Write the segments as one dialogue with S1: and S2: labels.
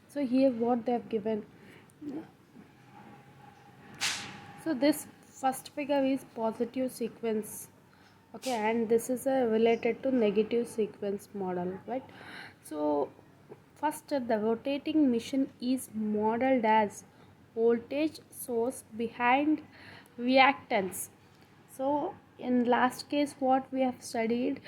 S1: So here what they have given, so this first figure is positive sequence, okay, and this is related to negative sequence model, right? So first, the rotating machine is modeled as voltage source behind reactance. So in last case what we have studied,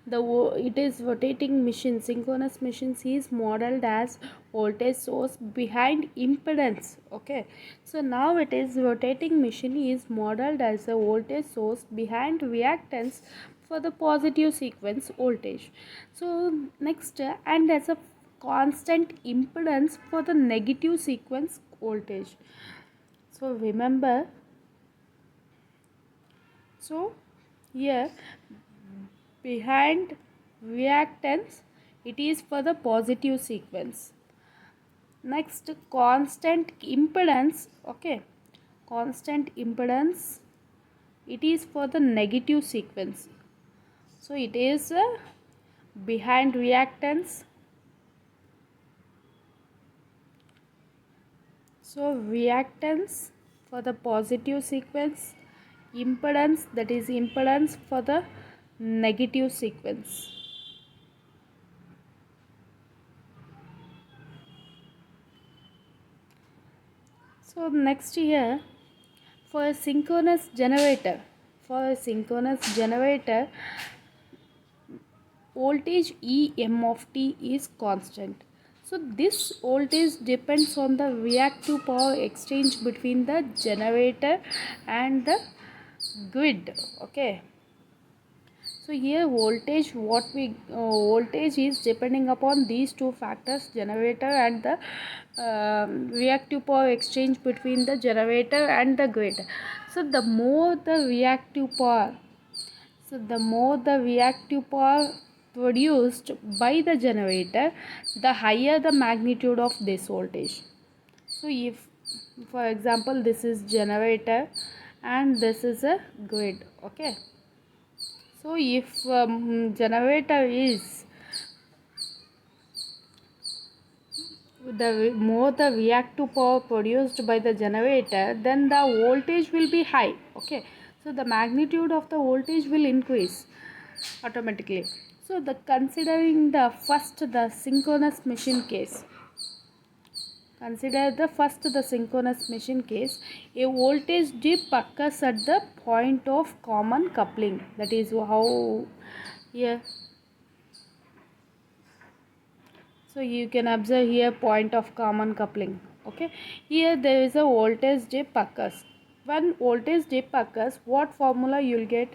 S1: it is rotating machine, synchronous machines is modeled as voltage source behind impedance, okay. So now it is rotating machine is modeled as a voltage source behind reactance for the positive sequence voltage. So next, and as a constant impedance for the negative sequence voltage. So remember, so here behind reactance it is for the positive sequence. Next, constant impedance, okay, constant impedance it is for the negative sequence. So it is behind reactance. So reactance for the positive sequence, impedance, that is impedance for the negative sequence. So next here, for a synchronous generator, voltage em of t is constant. So this voltage depends on the reactive power exchange between the generator and the grid, okay. So here voltage is depending upon these two factors, generator and the reactive power exchange between the generator and the grid. So the more the reactive power produced by the generator, the higher the magnitude of this voltage. So if, for example, this is generator and this is a grid, okay. So if generator is, the more the reactive power produced by the generator, then the voltage will be high, okay. So the magnitude of the voltage will increase automatically. So the considering the first the synchronous machine case, consider the synchronous machine case, a voltage dip occurs at the point of common coupling. That is how here. So you can observe here point of common coupling, okay. Here there is a voltage dip occurs. When voltage dip occurs, what formula you will get?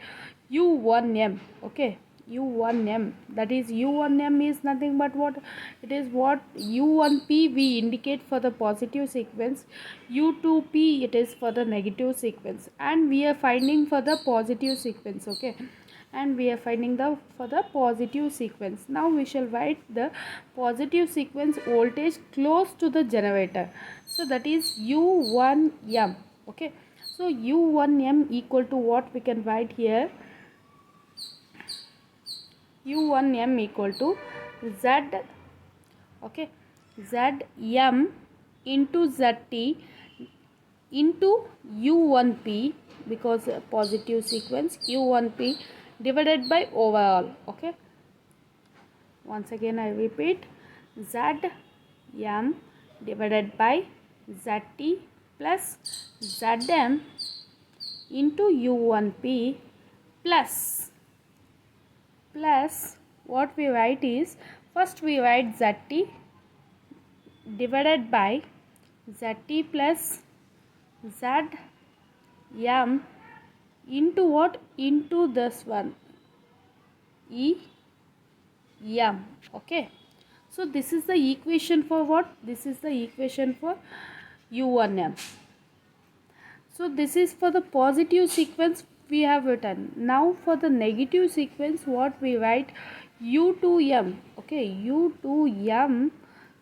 S1: U1M, okay. U1M, that is U1M is nothing but what it is, what U1P we indicate for the positive sequence, U2P it is for the negative sequence, and we are finding for the positive sequence, okay. And we are finding the for the positive sequence. Now we shall write the positive sequence voltage close to the generator. So that is U1M, okay. So U1M equal to what we can write here? U1M equal to Z, okay, Zm into Zt into U1P, because positive sequence, U1P divided by overall, okay. Once again I repeat, Zm divided by Zt plus Zm into U1P plus what we write is, first we write Zt divided by Zt plus Zm into what? Into this one, Em, okay. So this is the equation for what? This is the equation for U1M. So this is for the positive sequence we have written. Now for the negative sequence, what we write? U2M, okay. U2M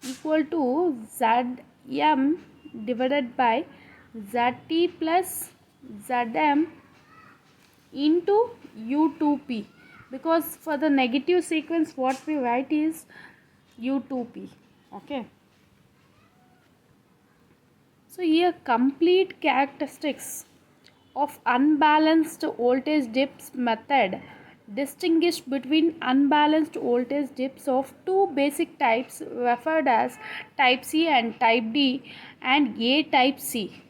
S1: equal to Zm divided by Zt plus Zm into U2P, because for the negative sequence what we write is U2P, okay. So here complete characteristics of unbalanced voltage dips method distinguish between unbalanced voltage dips of two basic types referred as type C and type D and A type C.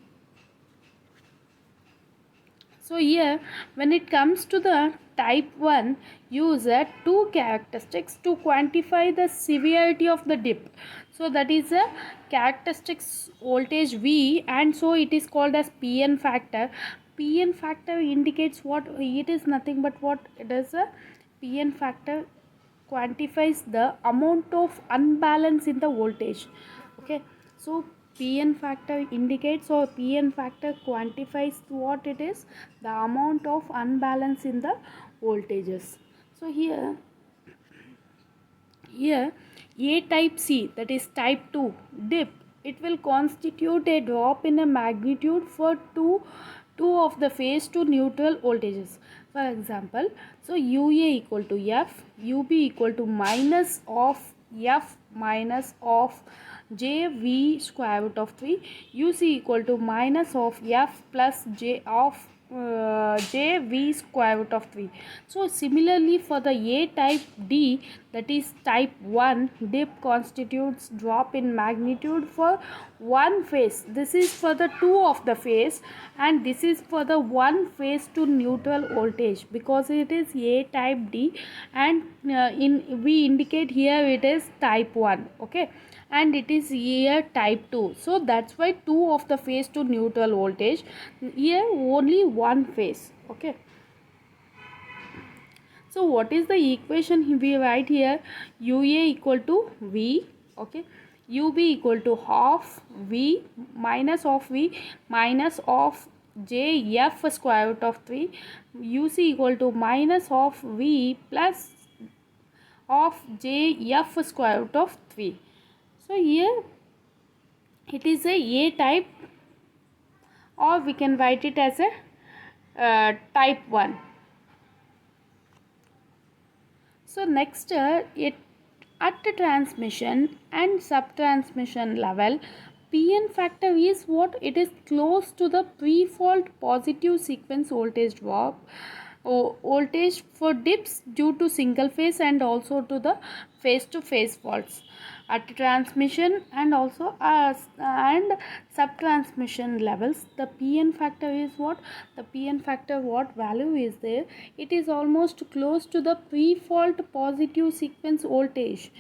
S1: So here when it comes to the type 1, use two characteristics to quantify the severity of the dip. So that is a characteristics voltage V, and so it is called as PN factor. PN factor indicates what? It is nothing but what it is. A PN factor quantifies the amount of unbalance in the voltage. Okay, so PN factor indicates, or PN factor quantifies what it is, the amount of unbalance in the voltages. So here A type C, that is type 2 dip, it will constitute a drop in a magnitude for two of the phase to neutral voltages. For example, so UA equal to F, UB equal to minus of F minus of J V square root of 3, UC equal to minus of F plus J of J V square root of 3. So similarly for the A type D, that is type 1 dip, constitutes drop in magnitude for one phase. This is for the two of the phase, and this is for the one phase to neutral voltage, because it is A type D, and we indicate here it is type 1. Okay, and it is here type 2, so that's why two of the phase to neutral voltage, here only one phase. Okay, so what is the equation we write here? UA equal to V. Okay, UB equal to half V minus of V minus of J F square root of 3, UC equal to minus of V plus of J F square root of 3. So here it is a type, or we can write it as a type 1. So next it at the transmission and subtransmission level, PN factor is what? It is close to the pre-fault positive sequence voltage drop, voltage for dips due to single phase and also to the phase to phase faults at transmission and also and subtransmission levels. The PN factor is what? The PN factor, what value is there? It is almost close to the pre-fault positive sequence voltage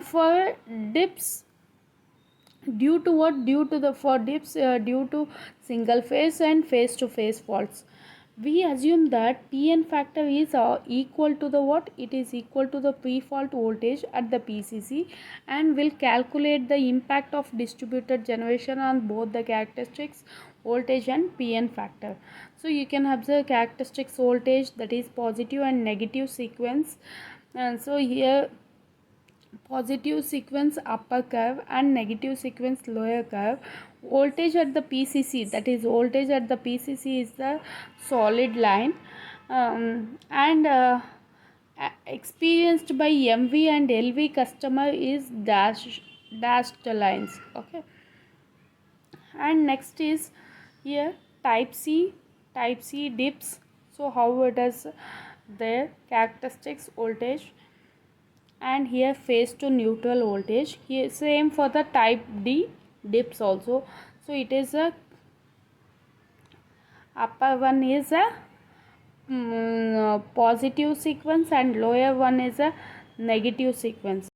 S1: for dips due to what? Due to the for dips due to single phase and phase to phase faults. We assume that PN factor is equal to the what? It is equal to the pre-fault voltage at the PCC, and will calculate the impact of distributed generation on both the characteristics voltage and PN factor. So you can observe characteristics voltage, that is positive and negative sequence, and so here positive sequence upper curve and negative sequence lower curve. Voltage at the PCC, that is voltage at the PCC is the solid line, and experienced by MV and LV customer is dashed lines. Okay, and next is here type C dips. So how it is their characteristics voltage, and here phase to neutral voltage. Here same for the type D dips also. So it is a upper one is a positive sequence and lower one is a negative sequence.